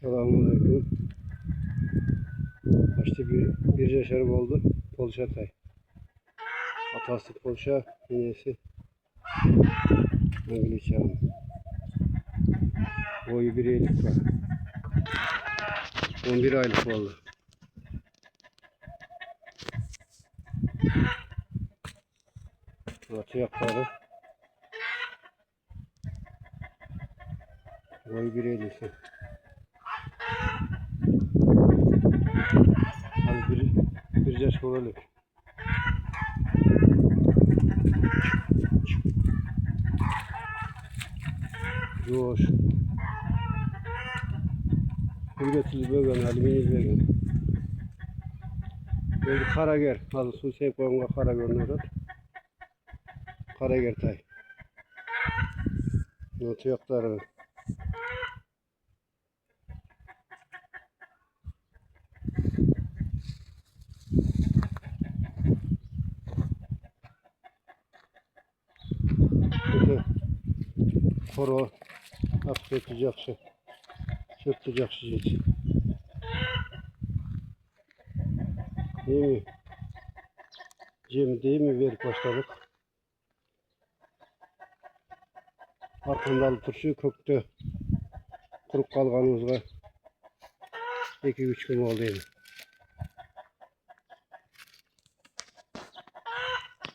Selamünaleyküm. İşte bir yaşarım oldu. Polşa tay. Atası polşa, iğnesi İngiliz çağım. Boyu 1 aylık var. 11 aylık oldu. Atı yakları. Boyu 1 aylık. Hani bir yaş olalık. Yoş. Üretili bölgen, alüminyum bölgen. Böyle karager. Hazır su sepamga karager olur. Karager tay. Atı yakları. Koro aksetecekse söktecekse için. Değil mi? Cem değil mi verip başladık. Arkamda alıp turşu kökte kurup kalganımızga 2-3 gün oldu.